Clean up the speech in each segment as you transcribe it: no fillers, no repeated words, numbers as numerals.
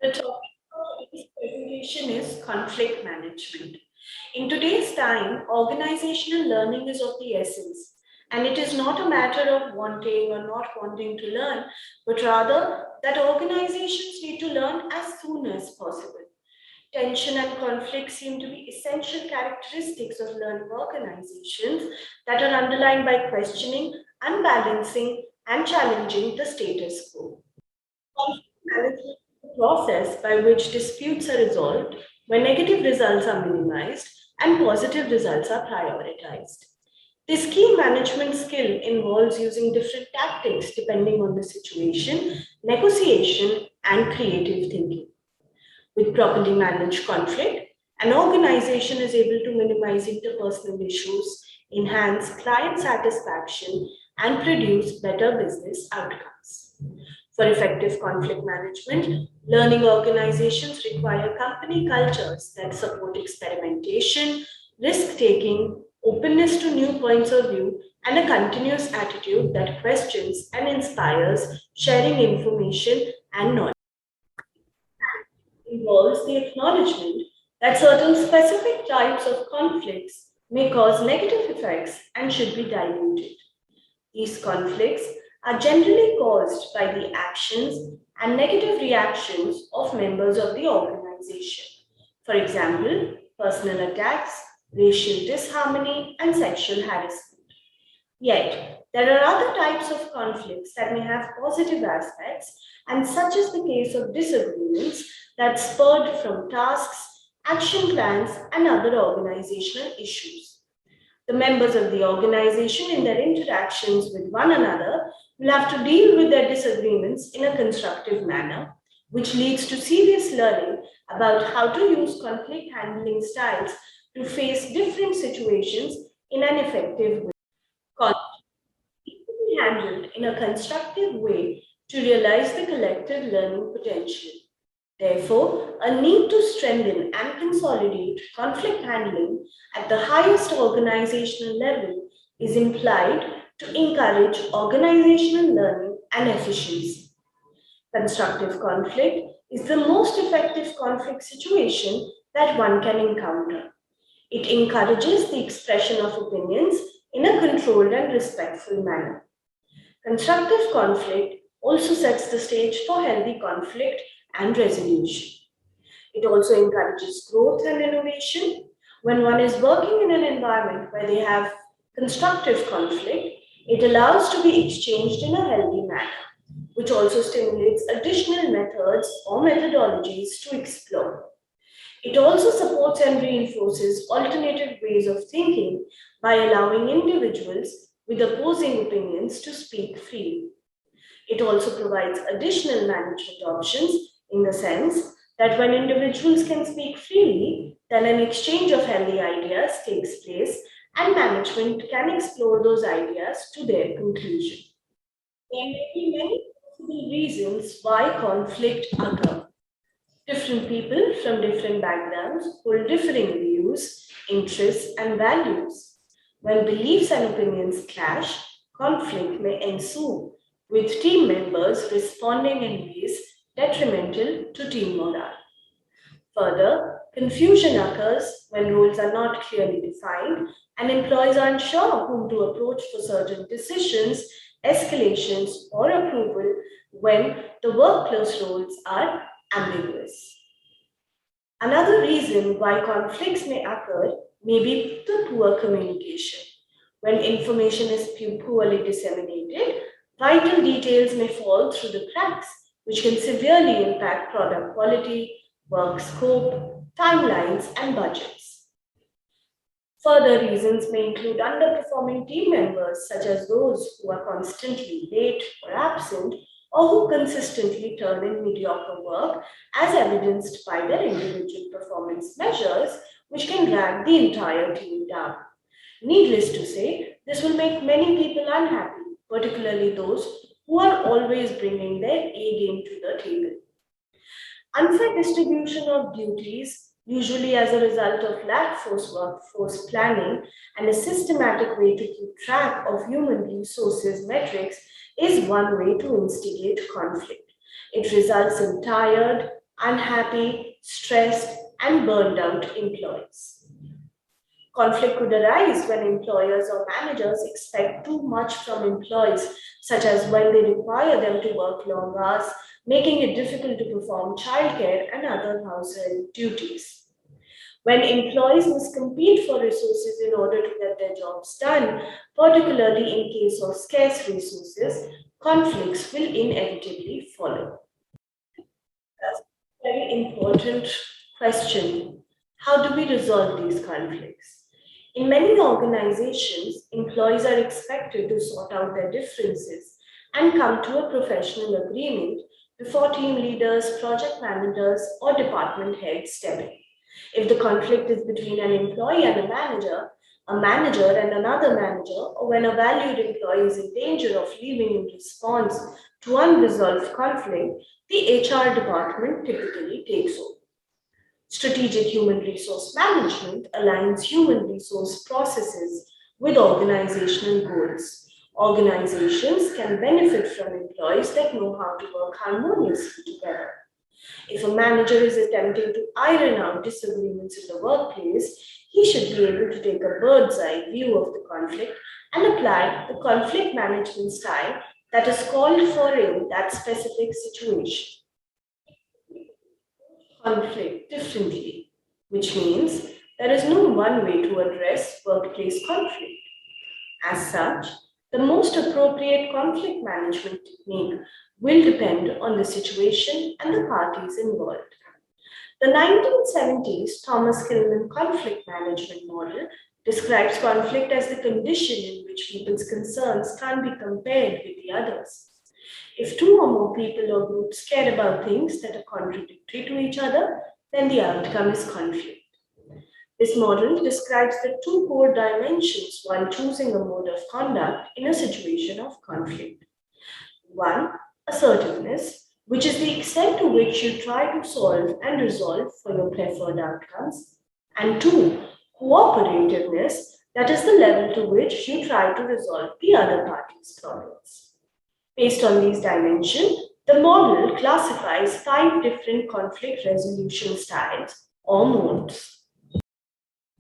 The topic of this presentation is conflict management. In today's time, organizational learning is of the essence, and it is not a matter of wanting or not wanting to learn, but rather that organizations need to learn as soon as possible. Tension and conflict seem to be essential characteristics of learning organizations that are underlined by questioning, unbalancing, and challenging the status quo. Conflict management is the process by which disputes are resolved, where negative results are minimized and positive results are prioritized. This key management skill involves using different tactics depending on the situation, negotiation, and creative thinking. With properly managed conflict, an organization is able to minimize interpersonal issues, enhance client satisfaction, and produce better business outcomes. For effective conflict management, learning organizations require company cultures that support experimentation, risk taking, openness to new points of view, and a continuous attitude that questions and inspires sharing information and knowledge. Involves the acknowledgement that certain specific types of conflicts may cause negative effects and should be diluted. These conflicts are generally caused by the actions and negative reactions of members of the organization. For example, personal attacks, racial disharmony, and sexual harassment. Yet, there are other types of conflicts that may have positive aspects, and such is the case of disagreements that spurred from tasks, action plans, and other organizational issues. The members of the organization, in their interactions with one another, will have to deal with their disagreements in a constructive manner, which leads to serious learning about how to use conflict handling styles to face different situations in an effective way. Conflict needs to be handled in a constructive way to realize the collective learning potential. Therefore, a need to strengthen and consolidate conflict handling at the highest organizational level is implied to encourage organizational learning and efficiency. Constructive conflict is the most effective conflict situation that one can encounter. It encourages the expression of opinions in a controlled and respectful manner. Constructive conflict also sets the stage for healthy conflict and resolution. It also encourages growth and innovation. When one is working in an environment where they have constructive conflict, it allows to be exchanged in a healthy manner, which also stimulates additional methods or methodologies to explore. It also supports and reinforces alternative ways of thinking by allowing individuals with opposing opinions to speak freely. It also provides additional management options in the sense that when individuals can speak freely, then an exchange of healthy ideas takes place and management can explore those ideas to their conclusion. There may be many possible reasons why conflict occurs. Different people from different backgrounds hold differing views, interests, and values. When beliefs and opinions clash, conflict may ensue, with team members responding in ways detrimental to team morale. Further, confusion occurs when roles are not clearly defined and employees are unsure whom to approach for certain decisions, escalations, or approval when the workplace roles are ambiguous. Another reason why conflicts may occur may be the poor communication. When information is poorly disseminated, vital details may fall through the cracks, which can severely impact product quality, work scope, timelines, and budgets. Further reasons may include underperforming team members, such as those who are constantly late or absent, or who consistently turn in mediocre work, as evidenced by their individual performance measures, which can drag the entire team down. Needless to say, this will make many people unhappy, particularly those who are always bringing their A game to the table. Unfair distribution of duties, usually as a result of workforce planning and a systematic way to keep track of human resources metrics, is one way to instigate conflict. It results in tired, unhappy, stressed, and burned out employees. Conflict could arise when employers or managers expect too much from employees, such as when they require them to work long hours, making it difficult to perform childcare and other household duties. When employees must compete for resources in order to get their jobs done, particularly in case of scarce resources, conflicts will inevitably follow. That's a very important question. How do we resolve these conflicts? In many organizations, employees are expected to sort out their differences and come to a professional agreement before team leaders, project managers, or department heads step in. If the conflict is between an employee and a manager and another manager, or when a valued employee is in danger of leaving in response to unresolved conflict, the HR department typically takes over. Strategic human resource management aligns human resource processes with organizational goals. Organizations can benefit from employees that know how to work harmoniously together. If a manager is attempting to iron out disagreements in the workplace, he should be able to take a bird's eye view of the conflict and apply the conflict management style that is called for in that specific situation. Conflict differently, which means there is no one way to address workplace conflict. As such, the most appropriate conflict management technique will depend on the situation and the parties involved. The 1970s Thomas Kilmann conflict management model describes conflict as the condition in which people's concerns can't be compared with the others. If two or more people or groups care about things that are contradictory to each other, then the outcome is conflict. This model describes the two core dimensions while choosing a mode of conduct in a situation of conflict. One, assertiveness, which is the extent to which you try to solve and resolve for your preferred outcomes. And two, cooperativeness, that is the level to which you try to resolve the other party's problems. Based on these dimensions, the model classifies 5 different conflict resolution styles or modes.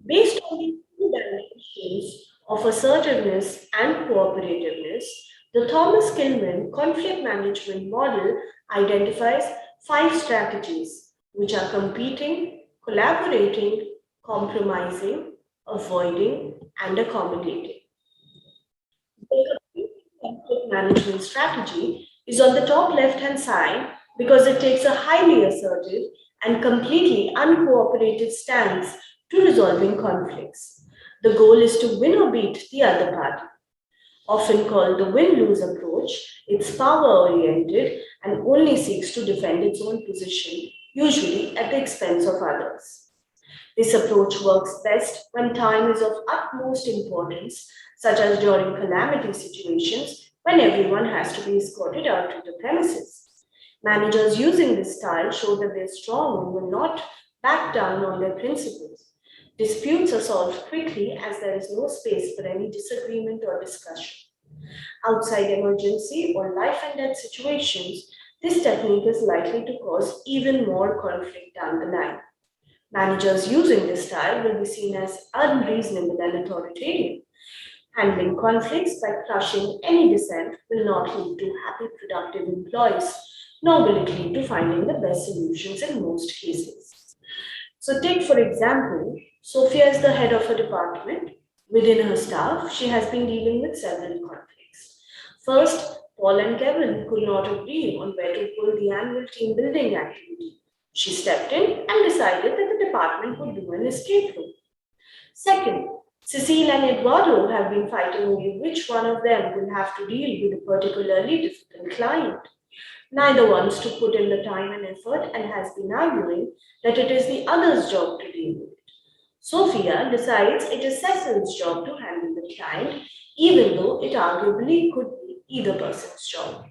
Based on these two dimensions of assertiveness and cooperativeness, the Thomas Kilmann conflict management model identifies 5 strategies, which are competing, collaborating, compromising, avoiding, and accommodating. The conflict management strategy is on the top left-hand side because it takes a highly assertive and completely uncooperative stance to resolving conflicts. The goal is to win or beat the other party. Often called the win-lose approach, it's power-oriented and only seeks to defend its own position, usually at the expense of others. This approach works best when time is of utmost importance, such as during calamity situations when everyone has to be escorted out of the premises. Managers using this style show that they're strong and will not back down on their principles. Disputes are solved quickly as there is no space for any disagreement or discussion. Outside emergency or life and death situations, this technique is likely to cause even more conflict down the line. Managers using this style will be seen as unreasonable and authoritarian. Handling conflicts by crushing any dissent will not lead to happy, productive employees, nor will it lead to finding the best solutions in most cases. So, take for example, Sophia is the head of a department. Within her staff, she has been dealing with several conflicts. First, Paul and Kevin could not agree on where to pull the annual team building activity. She stepped in and decided that the department would do an escape room. Second, Cecile and Eduardo have been fighting over which one of them will have to deal with a particularly difficult client. Neither wants to put in the time and effort and has been arguing that it is the other's job to deal with it. Sophia decides it is Cecil's job to handle the client, even though it arguably could be either person's job.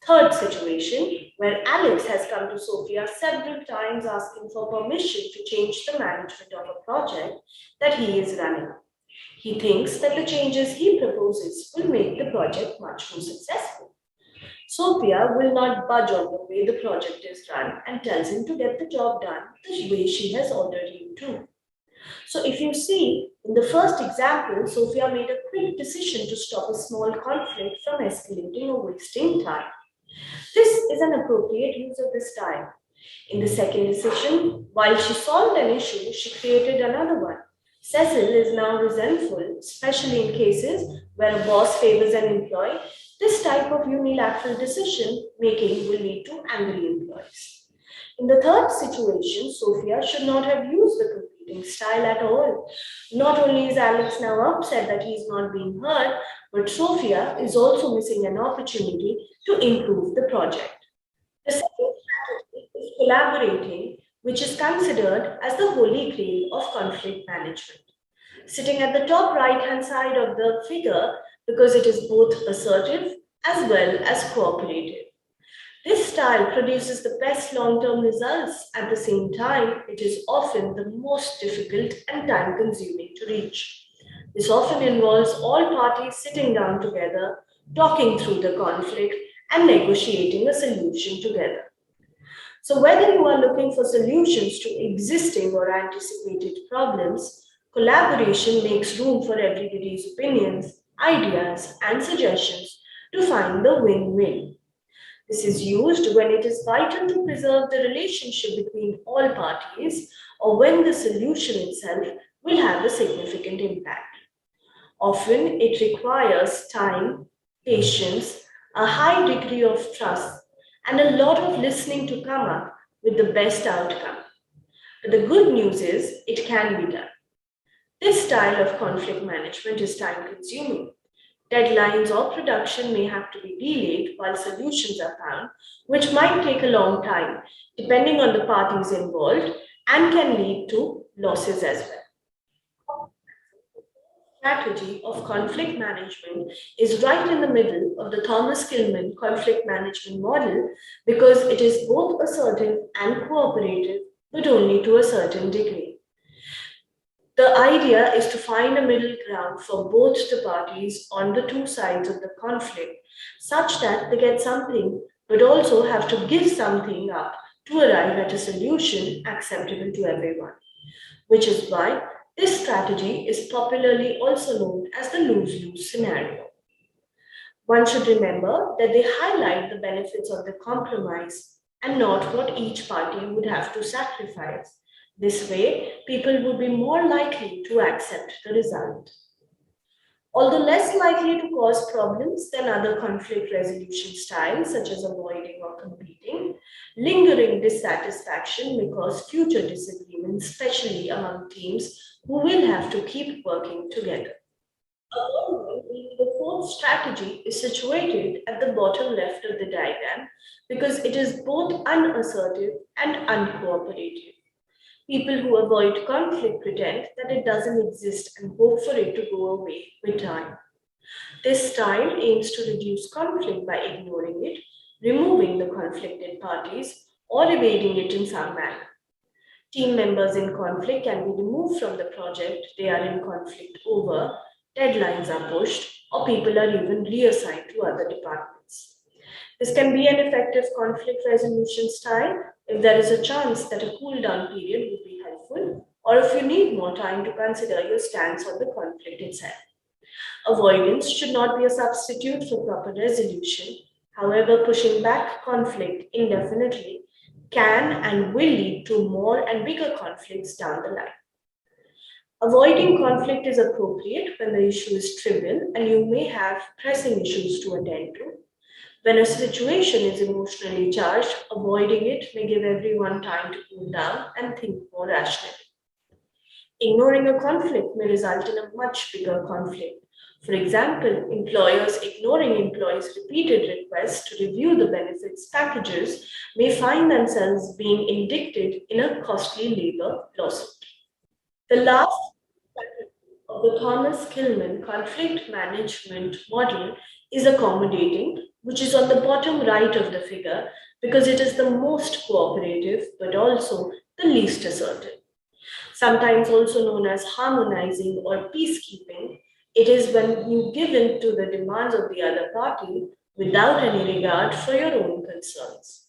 Third situation, where Alex has come to Sophia several times asking for permission to change the management of a project that he is running. He thinks that the changes he proposes will make the project much more successful. Sophia will not budge on the way the project is run and tells him to get the job done the way she has ordered him to. So if you see, in the first example, Sophia made a quick decision to stop a small conflict from escalating or wasting time. This is an appropriate use of this time. In the second decision, while she solved an issue, she created another one. Cecil is now resentful, especially in cases where a boss favors an employee. This type of unilateral decision making will lead to angry employees. In the third situation, Sophia should not have used the competing style at all. Not only is Alex now upset that he is not being heard, but Sophia is also missing an opportunity to improve the project. The second strategy is collaborating, which is considered as the holy grail of conflict management. Sitting at the top right-hand side of the figure because it is both assertive as well as cooperative. This style produces the best long-term results. At the same time, it is often the most difficult and time-consuming to reach. This often involves all parties sitting down together, talking through the conflict, and negotiating a solution together. So whether you are looking for solutions to existing or anticipated problems, collaboration makes room for everybody's opinions, ideas, and suggestions to find the win-win. This is used when it is vital to preserve the relationship between all parties or when the solution itself will have a significant impact. Often it requires time, patience, a high degree of trust, and a lot of listening to come up with the best outcome. But the good news is it can be done. This style of conflict management is time consuming. Deadlines or production may have to be delayed while solutions are found, which might take a long time, depending on the parties involved, and can lead to losses as well. Strategy of conflict management is right in the middle of the Thomas Kilmann conflict management model because it is both assertive and cooperative, but only to a certain degree. The idea is to find a middle ground for both the parties on the two sides of the conflict, such that they get something but also have to give something up to arrive at a solution acceptable to everyone, which is why this strategy is popularly also known as the lose-lose scenario. One should remember that they highlight the benefits of the compromise and not what each party would have to sacrifice. This way, people would be more likely to accept the result. Although less likely to cause problems than other conflict resolution styles, such as avoiding or competing, lingering dissatisfaction may cause future disagreements, especially among teams who will have to keep working together. The fourth strategy is situated at the bottom left of the diagram because it is both unassertive and uncooperative. People who avoid conflict pretend that it doesn't exist and hope for it to go away with time. This style aims to reduce conflict by ignoring it, removing the conflicted parties, or evading it in some manner. Team members in conflict can be removed from the project they are in conflict over, deadlines are pushed, or people are even reassigned to other departments. This can be an effective conflict resolution style if there is a chance that a cool down period would be helpful, or if you need more time to consider your stance on the conflict itself. Avoidance should not be a substitute for proper resolution. However, pushing back conflict indefinitely can and will lead to more and bigger conflicts down the line. Avoiding conflict is appropriate when the issue is trivial and you may have pressing issues to attend to. When a situation is emotionally charged, avoiding it may give everyone time to cool down and think more rationally. Ignoring a conflict may result in a much bigger conflict. For example, employers ignoring employees' repeated requests to review the benefits packages may find themselves being indicted in a costly labor lawsuit. The last of the Thomas Kilmann conflict management model is accommodating, which is on the bottom right of the figure because it is the most cooperative but also the least assertive. Sometimes also known as harmonizing or peacekeeping, it is when you give in to the demands of the other party without any regard for your own concerns.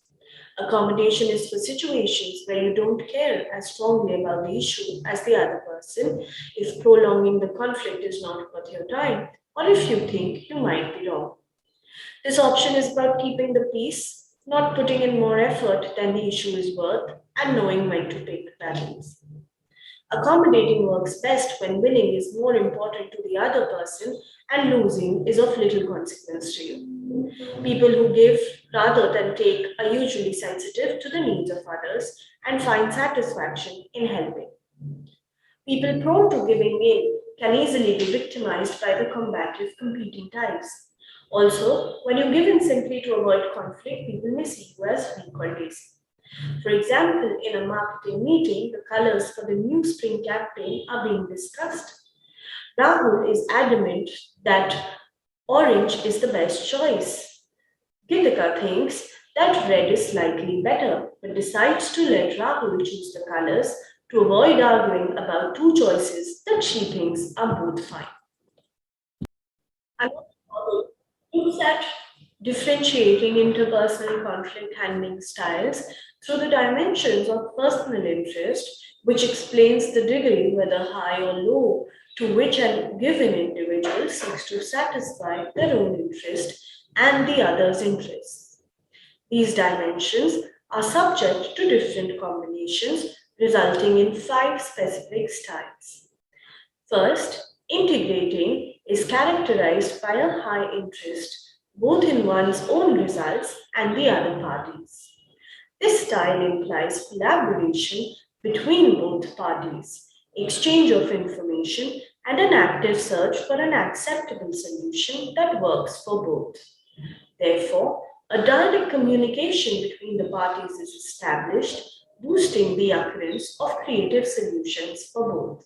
Accommodation is for situations where you don't care as strongly about the issue as the other person, if prolonging the conflict is not worth your time, or if you think you might be wrong. This option is about keeping the peace, not putting in more effort than the issue is worth, and knowing when to pick battles. Accommodating works best when winning is more important to the other person and losing is of little consequence to you. People who give rather than take are usually sensitive to the needs of others and find satisfaction in helping. People prone to giving in can easily be victimized by the combative competing types. Also, when you give in simply to avoid conflict, people may see you as weak or lazy. For example, in a marketing meeting, the colors for the new spring campaign are being discussed. Rahul is adamant that orange is the best choice. Gitika thinks that red is slightly better, but decides to let Rahul choose the colors to avoid arguing about two choices that she thinks are both fine. Another model looks at differentiating interpersonal conflict handling styles through the dimensions of personal interest, which explains the degree, whether high or low, to which a given individual seeks to satisfy their own interest and the other's interests. These dimensions are subject to different combinations, resulting in five specific styles. First, integrating is characterized by a high interest both in one's own results and the other parties. This style implies collaboration between both parties, exchange of information, and an active search for an acceptable solution that works for both. Therefore, a direct communication between the parties is established, boosting the occurrence of creative solutions for both.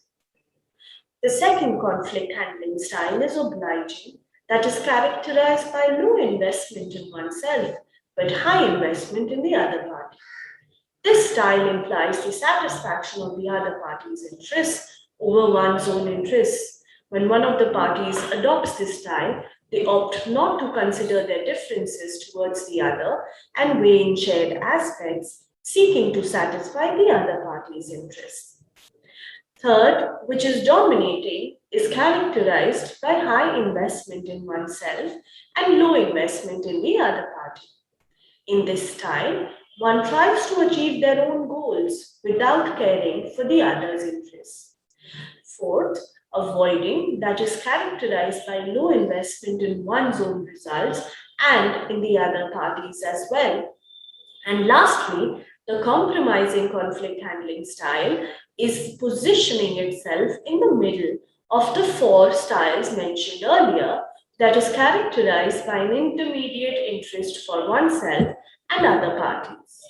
The second conflict handling style is obliging, that is characterized by low investment in oneself but high investment in the other party. This style implies the satisfaction of the other party's interests over one's own interests. When one of the parties adopts this style, they opt not to consider their differences towards the other and weigh in shared aspects, seeking to satisfy the other party's interests. Third, which is dominating, is characterized by high investment in oneself and low investment in the other party. In this style, one tries to achieve their own goals without caring for the other's interests. Fourth, avoiding, that is characterized by low investment in one's own results and in the other parties as well. And lastly, the compromising conflict handling style is positioning itself in the middle of the four styles mentioned earlier, that is characterized by an intermediate interest for oneself and other parties.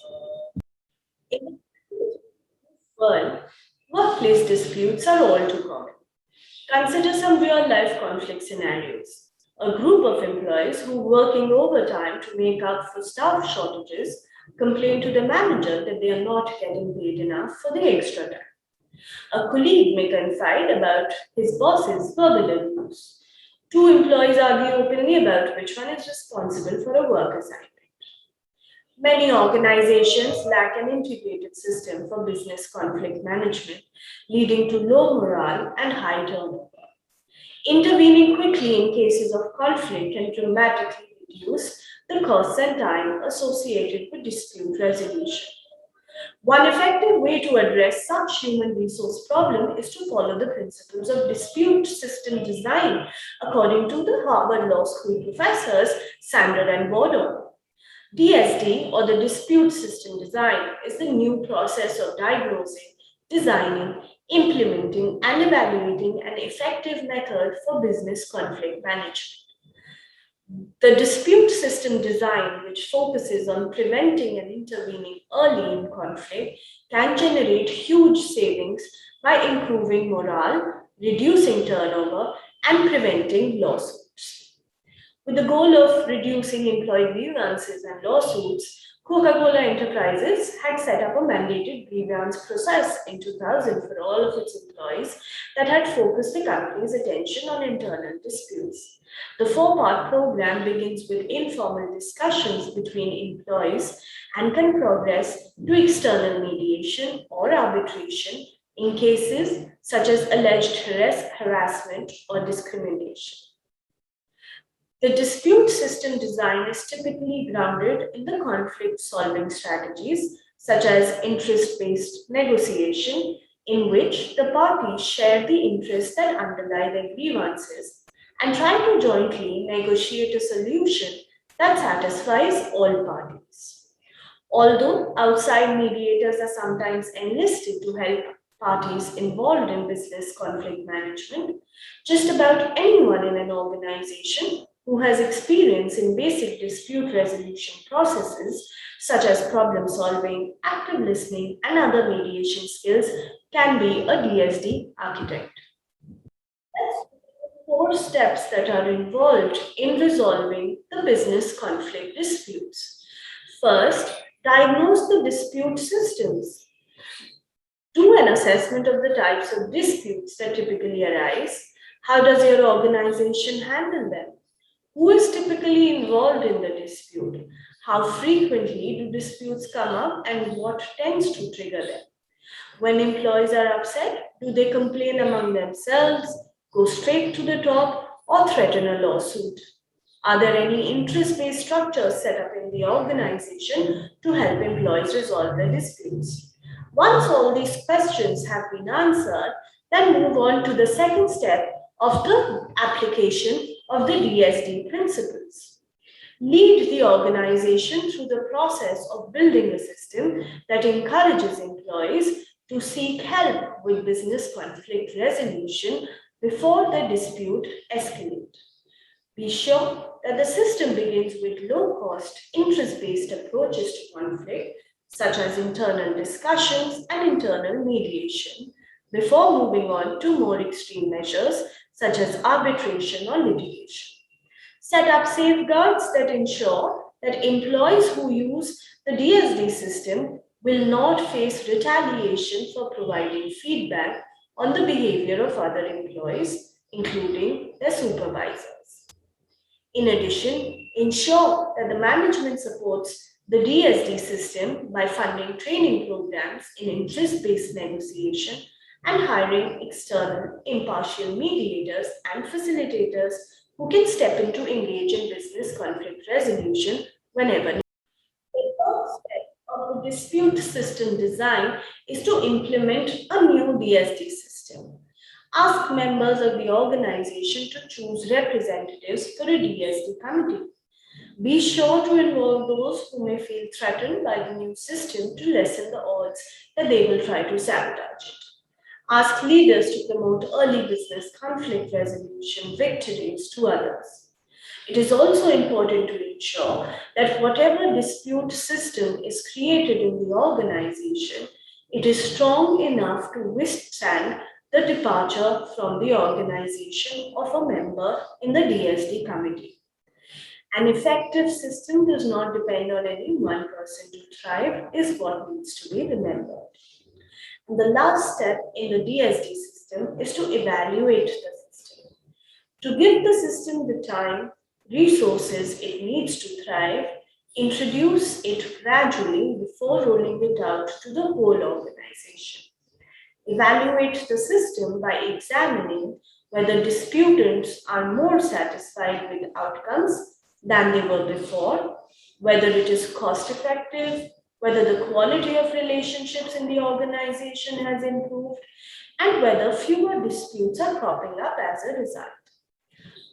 In the world, workplace disputes are all too common. Consider some real life conflict scenarios. A group of employees who working overtime to make up for staff shortages complain to the manager that they are not getting paid enough for the extra time. A colleague may confide about his boss's verbal abuse. Two employees argue openly about which one is responsible for a work assignment. Many organizations lack an integrated system for business conflict management, leading to low morale and high turnover. Intervening quickly in cases of conflict can dramatically reduce the costs and time associated with dispute resolution. One effective way to address such human resource problem is to follow the principles of dispute system design according to the Harvard Law School professors Sander and Border. DSD, or the dispute system design, is the new process of diagnosing, designing, implementing, and evaluating an effective method for business conflict management. The dispute system design, which focuses on preventing and intervening early in conflict, can generate huge savings by improving morale, reducing turnover, and preventing lawsuits. With the goal of reducing employee grievances and lawsuits, Coca-Cola Enterprises had set up a mandated grievance process in 2000 for all of its employees that had focused the company's attention on internal disputes. The four-part program begins with informal discussions between employees and can progress to external mediation or arbitration in cases such as alleged harassment or discrimination. The dispute system design is typically grounded in the conflict solving strategies such as interest based negotiation, in which the parties share the interests that underlie their grievances and try to jointly negotiate a solution that satisfies all parties. Although outside mediators are sometimes enlisted to help parties involved in business conflict management, just about anyone in an organization who has experience in basic dispute resolution processes such as problem solving, active listening, and other mediation skills can be a DSD architect. Let's look at the four steps that are involved in resolving the business conflict disputes. First, diagnose the dispute systems. Do an assessment of the types of disputes that typically arise. How does your organization handle them? Who is typically involved in the dispute? How frequently do disputes come up and what tends to trigger them? When employees are upset, do they complain among themselves, go straight to the top, or threaten a lawsuit? Are there any interest-based structures set up in the organization to help employees resolve their disputes? Once all these questions have been answered, then move on to the second step of the application of the DSD principles. Lead the organization through the process of building a system that encourages employees to seek help with business conflict resolution before the dispute escalates. Be sure that the system begins with low-cost, interest-based approaches to conflict, such as internal discussions and internal mediation, before moving on to more extreme measures such as arbitration or litigation. Set up safeguards that ensure that employees who use the DSD system will not face retaliation for providing feedback on the behavior of other employees, including their supervisors. In addition, ensure that the management supports the DSD system by funding training programs in interest-based negotiation and hiring external impartial mediators and facilitators who can step in to engage in business conflict resolution whenever needed. The third step of the dispute system design is to implement a new DSD system. Ask members of the organization to choose representatives for a DSD committee. Be sure to involve those who may feel threatened by the new system to lessen the odds that they will try to sabotage it. Ask leaders to promote early business conflict resolution victories to others. It is also important to ensure that whatever dispute system is created in the organization, it is strong enough to withstand the departure from the organization of a member in the DSD committee. An effective system does not depend on any one person to thrive, is what needs to be remembered. And the last step in the DSD system is to evaluate the system. To give the system the time, resources it needs to thrive, introduce it gradually before rolling it out to the whole organization. Evaluate the system by examining whether disputants are more satisfied with outcomes than they were before, whether it is cost effective, whether the quality of relationships in the organization has improved, and whether fewer disputes are cropping up as a result.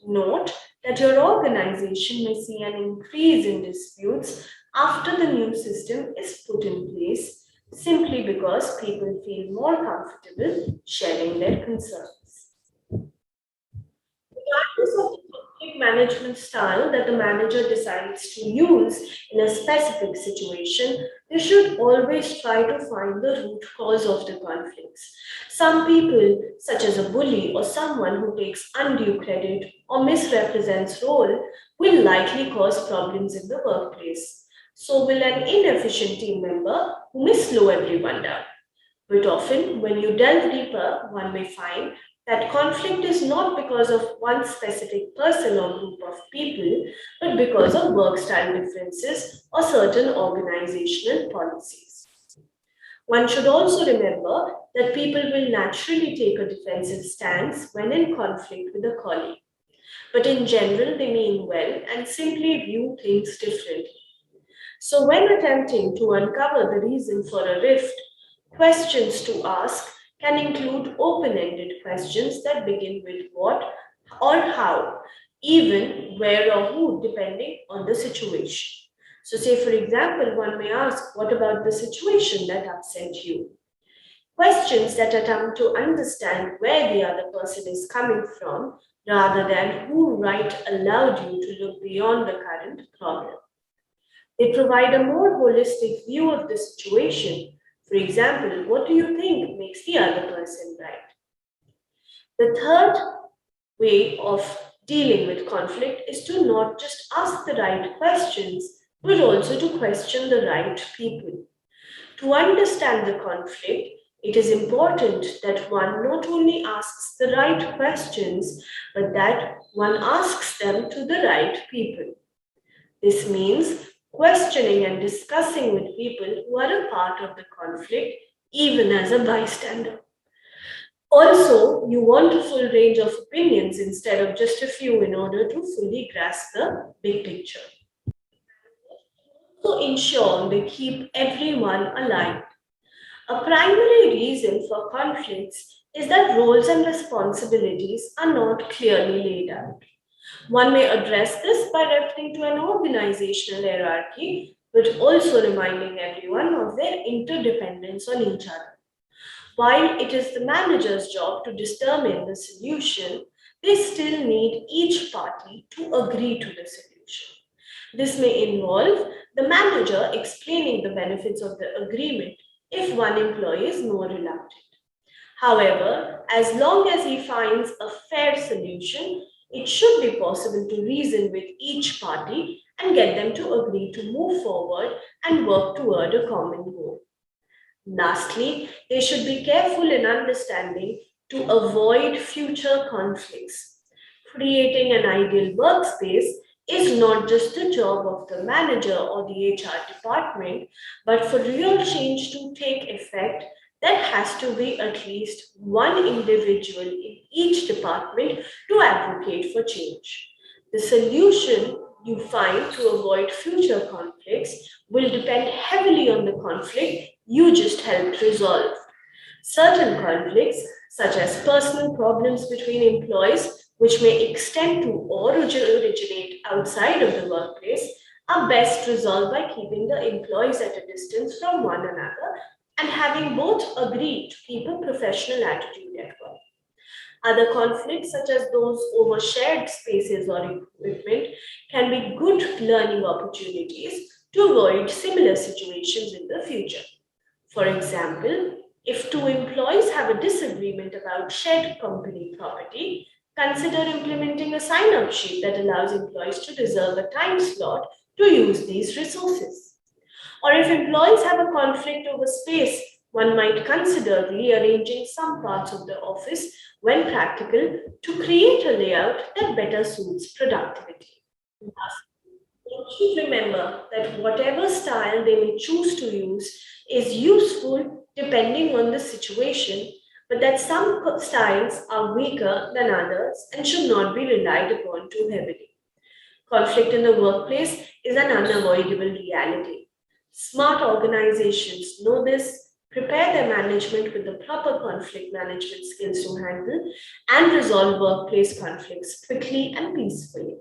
Note that your organization may see an increase in disputes after the new system is put in place, simply because people feel more comfortable sharing their concerns. Regardless of the conflict management style that the manager decides to use in a specific situation, they should always try to find the root cause of the conflicts. Some people, such as a bully or someone who takes undue credit or misrepresents role, will likely cause problems in the workplace. So will an inefficient team member who may slow everyone down. But often, when you delve deeper, one may find that conflict is not because of one specific person or group of people, but because of work style differences or certain organizational policies. One should also remember that people will naturally take a defensive stance when in conflict with a colleague. But in general, they mean well and simply view things differently. So, when attempting to uncover the reason for a rift, questions to ask can include open ended questions that begin with what or how, even where or who, depending on the situation. So, say for example, one may ask, what about the situation that upset you? Questions that attempt to understand where the other person is coming from rather than who right allowed you to look beyond the current problem. They provide a more holistic view of the situation. For example, what do you think makes the other person right? The third way of dealing with conflict is to not just ask the right questions, but also to question the right people. To understand the conflict, it is important that one not only asks the right questions, but that one asks them to the right people. This means questioning and discussing with people who are a part of the conflict, even as a bystander. Also, you want a full range of opinions instead of just a few in order to fully grasp the big picture. So ensure they keep everyone aligned. A primary reason for conflicts is that roles and responsibilities are not clearly laid out. One may address this by referring to an organizational hierarchy, but also reminding everyone of their interdependence on each other. While it is the manager's job to determine the solution, they still need each party to agree to the solution. This may involve the manager explaining the benefits of the agreement if one employee is more reluctant. However, as long as he finds a fair solution, it should be possible to reason with each party and get them to agree to move forward and work toward a common goal. Lastly, they should be careful in understanding to avoid future conflicts. Creating an ideal workspace is not just the job of the manager or the HR department, but for real change to take effect, there has to be at least one individual in each department to advocate for change. The solution you find to avoid future conflicts will depend heavily on the conflict you just helped resolve. Certain conflicts, such as personal problems between employees, which may extend to or originate outside of the workplace, are best resolved by keeping the employees at a distance from one another and having both agree to keep a professional attitude at work. Other conflicts, such as those over shared spaces or equipment, can be good learning opportunities to avoid similar situations in the future. For example, if two employees have a disagreement about shared company property, consider implementing a sign up sheet that allows employees to reserve a time slot to use these resources. Or if employees have a conflict over space, one might consider rearranging some parts of the office when practical to create a layout that better suits productivity. Lastly, one should remember that whatever style they may choose to use is useful depending on the situation, but that some styles are weaker than others and should not be relied upon too heavily. Conflict in the workplace is an unavoidable reality. Smart organizations know this, prepare their management with the proper conflict management skills to handle and resolve workplace conflicts quickly and peacefully.